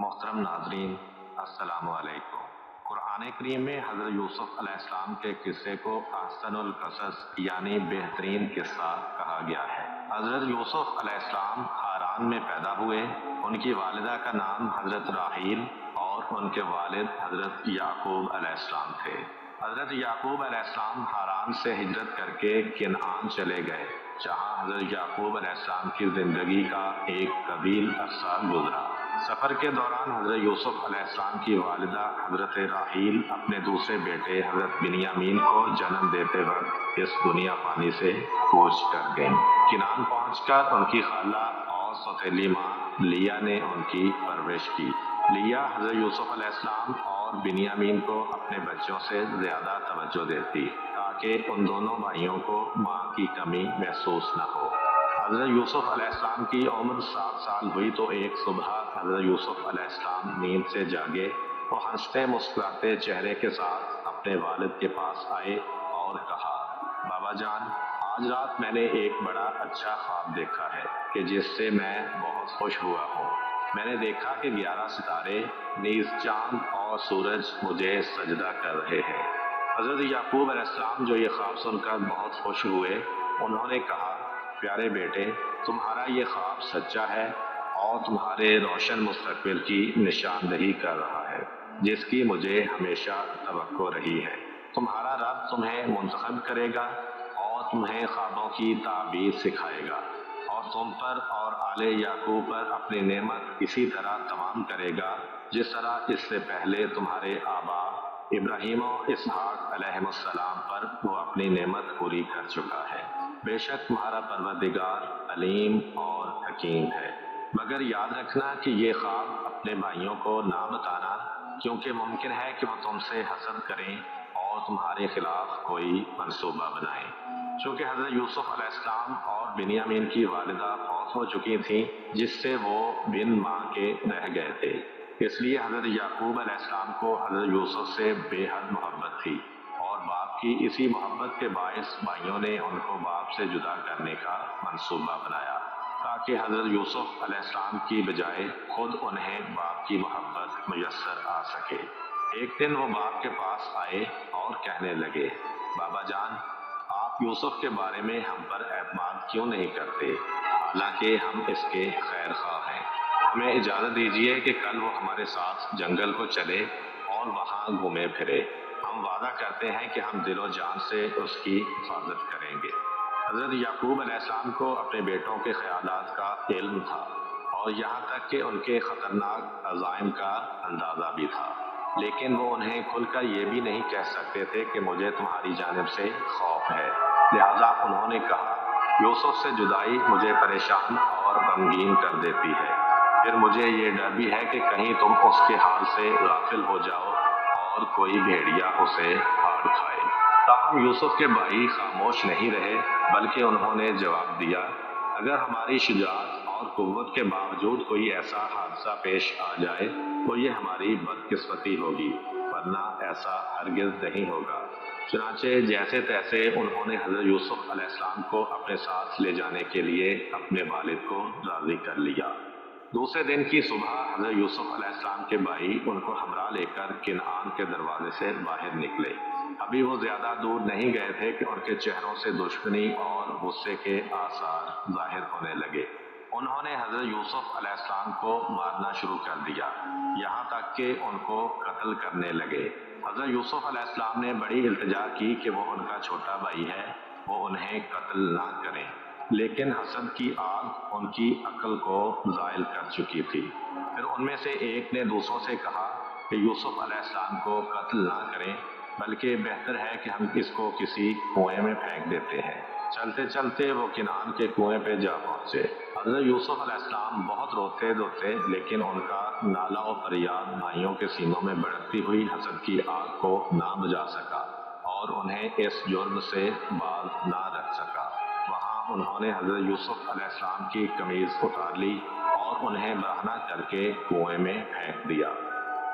محترم ناظرین، السلام علیکم۔ قرآن کریم میں حضرت یوسف علیہ السلام کے قصے کو احسن القصص یعنی بہترین قصہ کہا گیا ہے۔ حضرت یوسف علیہ السلام حاران میں پیدا ہوئے۔ ان کی والدہ کا نام حضرت راحیل اور ان کے والد حضرت یعقوب علیہ السلام تھے۔ حضرت یعقوب علیہ السلام حاران سے ہجرت کر کے کنعان چلے گئے، جہاں حضرت یعقوب علیہ السلام کی زندگی کا ایک طویل عرصہ گزرا۔ سفر کے دوران حضرت یوسف علیہ السلام کی والدہ حضرت راحیل اپنے دوسرے بیٹے حضرت بنیامین کو جنم دیتے وقت اس دنیا فانی سے کوچ کر گئیں۔ کنعان پہنچ کر ان کی خالہ اور سوتیلی ماں لیا نے ان کی پرورش کی۔ لیا حضرت یوسف علیہ السلام اور بنیامین کو اپنے بچوں سے زیادہ توجہ دیتی تاکہ ان دونوں بھائیوں کو ماں کی کمی محسوس نہ ہو۔ حضرت یوسف علیہ السلام کی عمر 7 سال ہوئی تو ایک صبح حضرت یوسف علیہ السلام نیند سے جاگے اور ہنستے مسکراتے چہرے کے ساتھ اپنے والد کے پاس آئے اور کہا، بابا جان، آج رات میں نے ایک بڑا اچھا خواب دیکھا ہے کہ جس سے میں بہت خوش ہوا ہوں۔ میں نے دیکھا کہ 11 ستارے نیز چاند اور سورج مجھے سجدہ کر رہے ہیں۔ حضرت یعقوب علیہ السلام جو یہ خواب سن کر بہت خوش ہوئے، انہوں نے کہا، پیارے بیٹے، تمہارا یہ خواب سچا ہے اور تمہارے روشن مستقبل کی نشاندہی کر رہا ہے، جس کی مجھے ہمیشہ توقع رہی ہے۔ تمہارا رب تمہیں منتخب کرے گا اور تمہیں خوابوں کی تعبیر سکھائے گا اور تم پر اور آل یعقوب پر اپنی نعمت اسی طرح تمام کرے گا جس طرح اس سے پہلے تمہارے آبا ابراہیم و اسحاق علیہ السلام پر وہ اپنی نعمت پوری کر چکا ہے۔ بے شک تمہارا پروردگار علیم اور حکیم ہے۔ مگر یاد رکھنا کہ یہ خواب اپنے بھائیوں کو نہ بتانا، کیونکہ ممکن ہے کہ وہ تم سے حسد کریں اور تمہارے خلاف کوئی منصوبہ بنائیں۔ چونکہ حضرت یوسف علیہ السلام اور بنیامین کی والدہ فوت ہو چکی تھیں، جس سے وہ بن ماں کے رہ گئے تھے، اس لیے حضرت یعقوب علیہ السلام کو حضرت یوسف سے بے حد محبت تھی اور باپ کی اسی محبت کے باعث بھائیوں نے ان کو باپ سے جدا کرنے کا منصوبہ بنایا تاکہ حضرت یوسف علیہ السلام کی بجائے خود انہیں باپ کی محبت میسر آ سکے۔ ایک دن وہ باپ کے پاس آئے اور کہنے لگے، بابا جان، آپ یوسف کے بارے میں ہم پر اعتماد کیوں نہیں کرتے، حالانکہ ہم اس کے خیر خواہ ہیں۔ ہمیں اجازت دیجیے کہ کل وہ ہمارے ساتھ جنگل کو چلے اور وہاں گھومے پھرے۔ ہم وعدہ کرتے ہیں کہ ہم دل و جان سے اس کی حفاظت کریں گے۔ حضرت یعقوب علیہ السلام کو اپنے بیٹوں کے خیالات کا علم تھا اور یہاں تک کہ ان کے خطرناک عزائم کا اندازہ بھی تھا، لیکن وہ انہیں کھل کر یہ بھی نہیں کہہ سکتے تھے کہ مجھے تمہاری جانب سے خوف ہے۔ لہذا انہوں نے کہا، یوسف سے جدائی مجھے پریشان اور غمگین کر دیتی ہے، پھر مجھے یہ ڈر بھی ہے کہ کہیں تم اس کے حال سے غافل ہو جاؤ اور کوئی بھیڑیا اسے پھاڑ کھائے۔ تاہم یوسف کے بھائی خاموش نہیں رہے، بلکہ انہوں نے جواب دیا، اگر ہماری شجاعت اور قوت کے باوجود کوئی ایسا حادثہ پیش آ جائے تو یہ ہماری بدقسمتی ہوگی، ورنہ ایسا ہرگز نہیں ہوگا۔ چنانچہ جیسے تیسے انہوں نے حضرت یوسف علیہ السلام کو اپنے ساتھ لے جانے کے لیے اپنے والد کو راضی کر لیا۔ دوسرے دن کی صبح حضرت یوسف علیہ السلام کے بھائی ان کو ہمراہ لے کر کنعان کے دروازے سے باہر نکلے۔ ابھی وہ زیادہ دور نہیں گئے تھے کہ ان کے چہروں سے دشمنی اور غصے کے آثار ظاہر ہونے لگے۔ انہوں نے حضرت یوسف علیہ السلام کو مارنا شروع کر دیا، یہاں تک کہ ان کو قتل کرنے لگے۔ حضرت یوسف علیہ السلام نے بڑی التجا کی کہ وہ ان کا چھوٹا بھائی ہے، وہ انہیں قتل نہ کریں، لیکن حسد کی آگ ان کی عقل کو زائل کر چکی تھی۔ پھر ان میں سے ایک نے دوسروں سے کہا کہ یوسف علیہ السلام کو قتل نہ کریں، بلکہ بہتر ہے کہ ہم اس کو کسی کنویں میں پھینک دیتے ہیں۔ چلتے چلتے وہ کنعان کے کنویں پہ جا پہنچے۔ حضرت یوسف علیہ السلام بہت روتے دھوتے، لیکن ان کا نالہ و فریاد بھائیوں کے سینوں میں بھڑکتی ہوئی حسد کی آگ کو نہ بجھا سکا اور انہیں اس جرم سے باز نہ رکھ سکا۔ وہاں انہوں نے حضرت یوسف علیہ السلام کی قمیض اتار لی اور انہیں برہنہ کر کے کنویں میں پھینک دیا۔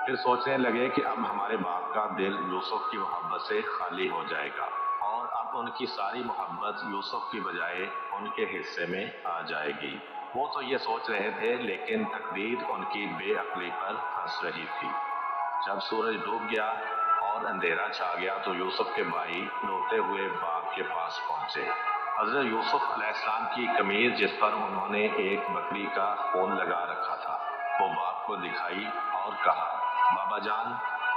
پھر سوچنے لگے کہ اب ہمارے باپ کا دل یوسف کی محبت سے خالی ہو جائے گا اور اب ان کی ساری محبت یوسف کی بجائے ان کے حصے میں آ جائے گی۔ وہ تو یہ سوچ رہے تھے لیکن تقدیر ان کی بے عقلی پر ہنس رہی تھی۔ جب سورج ڈوب گیا اور اندھیرا چھا گیا تو یوسف کے بھائی روتے ہوئے باغ کے پاس پہنچے۔ حضرت یوسف علیہ السلام کی قمیض جس پر انہوں نے ایک بکری کا خون لگا رکھا تھا وہ باپ کو دکھائی اور کہا، بابا جان،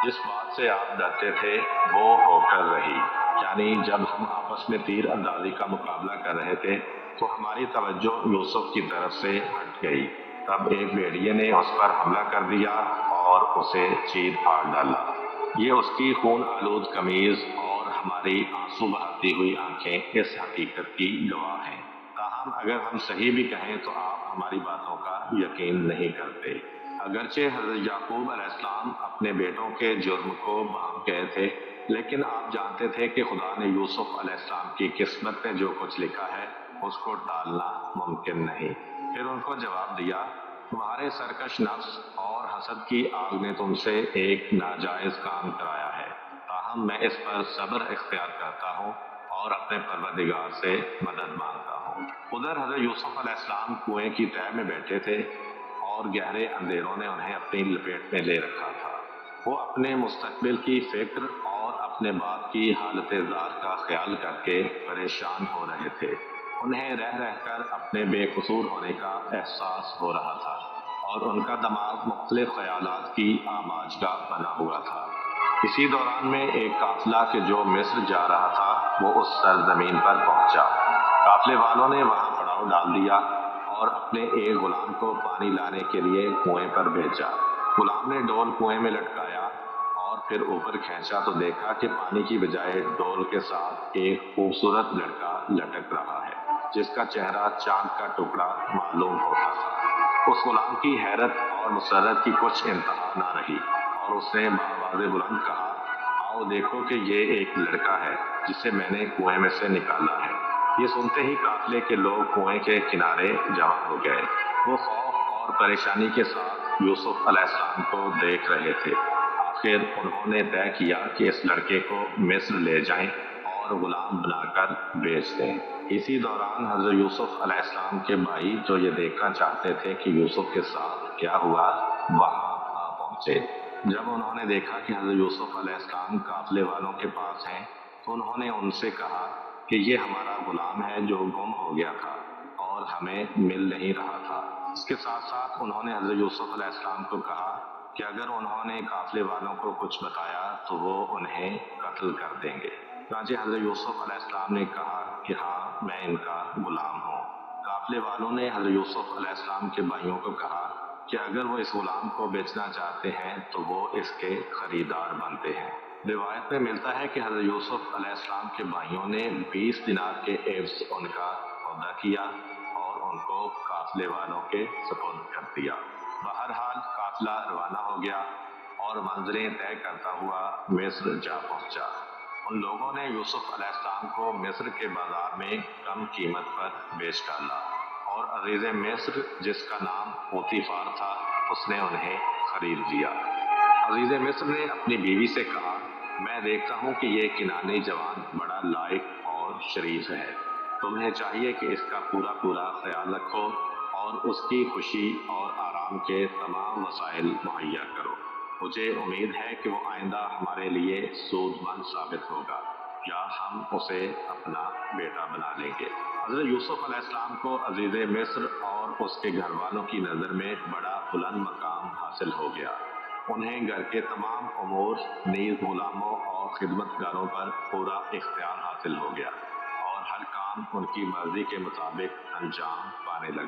جس بات سے آپ ڈرتے تھے وہ ہو کر رہی۔ یعنی جب ہم آپس میں تیر اندازی کا مقابلہ کر رہے تھے تو ہماری توجہ یوسف کی طرف سے ہٹ گئی۔ تب ایک بھیڑیے نے اس پر حملہ کر دیا اور اسے چیر پھاڑ ڈالا۔ یہ اس کی خون آلود قمیض اور ہماری آنسو بہاتی ہوئی آنکھیں اس حقیقت کی گواہ ہیں۔ تاہم اگر ہم صحیح بھی کہیں تو آپ ہماری باتوں کا یقین نہیں کرتے۔ اگرچہ حضرت یعقوب علیہ السلام اپنے بیٹوں کے جرم کو بھانپ گئے تھے لیکن آپ جانتے تھے کہ خدا نے یوسف علیہ السلام کی قسمت میں جو کچھ لکھا ہے اس کو ٹالنا ممکن نہیں۔ پھر ان کو جواب دیا، تمہارے سرکش نفس اور حسد کی آگ نے تم سے ایک ناجائز کام کرایا ہے، تاہم میں اس پر صبر اختیار کرتا ہوں اور اپنے پروردگار سے مدد مانگتا ہوں۔ ادھر حضرت یوسف علیہ السلام کنویں کی تہہ میں بیٹھے تھے اور گہرے اندھیروں نے انہیں اپنی لپیٹ میں لے رکھا تھا۔ وہ اپنے مستقبل کی فکر اور اپنے باپ کی حالت زار کا خیال کر کے پریشان ہو رہے تھے۔ انہیں رہ رہ کر اپنے بے قصور ہونے کا احساس ہو رہا تھا اور ان کا دماغ مختلف خیالات کی آماجگاہ بنا ہوا تھا۔ اسی دوران میں ایک قافلہ کہ جو مصر جا رہا تھا وہ اس سرزمین پر پہنچا۔ قافلے والوں نے وہاں پڑاؤ ڈال دیا اور اپنے ایک غلام کو پانی لانے کے لیے کنویں پر بھیجا۔ غلام نے ڈول کنویں میں لٹکایا اور پھر اوپر کھینچا تو دیکھا کہ پانی کی بجائے ڈول کے ساتھ ایک خوبصورت لڑکا لٹک رہا ہے جس کا چہرہ چاند کا ٹکڑا معلوم ہوتا تھا۔ اس غلام کی حیرت اور مسرت کی کچھ انتہا نہ رہی اور اس نے بآواز بلند کہا، آؤ دیکھو کہ یہ ایک لڑکا ہے جسے میں نے کنویں میں سے نکالا ہے۔ یہ سنتے ہی قافلے کے لوگ کنویں کے کنارے جمع ہو گئے۔ وہ خوف اور پریشانی کے ساتھ یوسف علیہ السلام کو دیکھ رہے تھے۔ آخر انہوں نے طے کیا کہ اس لڑکے کو مصر لے جائیں اور غلام بنا کر بیچ دیں۔ اسی دوران حضرت یوسف علیہ السلام کے بھائی جو یہ دیکھنا چاہتے تھے کہ یوسف کے ساتھ کیا ہوا وہاں آ پہنچے۔ جب انہوں نے دیکھا کہ حضرت یوسف علیہ السلام قافلے والوں کے پاس ہیں تو انہوں نے ان سے کہا کہ یہ ہمارا غلام ہے جو گم ہو گیا تھا اور ہمیں مل نہیں رہا تھا۔ اس کے ساتھ ساتھ انہوں نے حضرت یوسف علیہ السلام کو کہا کہ اگر انہوں نے قافلے والوں کو کچھ بتایا تو وہ انہیں قتل کر دیں گے۔ چنانچہ حضرت یوسف علیہ السلام نے کہا کہ ہاں میں ان کا غلام ہوں۔ قافلے والوں نے حضرت یوسف علیہ السلام کے بھائیوں کو کہا کہ اگر وہ اس غلام کو بیچنا چاہتے ہیں تو وہ اس کے خریدار بنتے ہیں۔ روایت میں ملتا ہے کہ حضرت یوسف علیہ السلام کے بھائیوں نے 20 دینار کے عوض ان کا سودا کیا اور ان کو قافلے والوں کے سپرد کر دیا۔ بہرحال قافلہ روانہ ہو گیا اور منزلیں طے کرتا ہوا مصر جا پہنچا۔ ان لوگوں نے یوسف علیہ السلام کو مصر کے بازار میں کم قیمت پر بیچ ڈالا اور عزیز مصر جس کا نام پوتیفار تھا اس نے انہیں خرید لیا۔ عزیز مصر نے اپنی بیوی سے کہا، میں دیکھتا ہوں کہ یہ کنعانی جوان بڑا لائق اور شریف ہے، تمہیں چاہیے کہ اس کا پورا خیال رکھو اور اس کی خوشی اور آرام کے تمام وسائل مہیا کرو۔ مجھے امید ہے کہ وہ آئندہ ہمارے لیے سود مند ثابت ہوگا یا ہم اسے اپنا بیٹا بنا لیں گے۔ حضرت یوسف علیہ السلام کو عزیز مصر اور اس کے گھر والوں کی نظر میں بڑا بلند مقام حاصل ہو گیا۔ انہیں گھر کے تمام امور نیز غلاموں اور خدمت گاروں پر پورا اختیار حاصل ہو گیا اور ہر کام ان کی مرضی کے مطابق انجام پانے لگا۔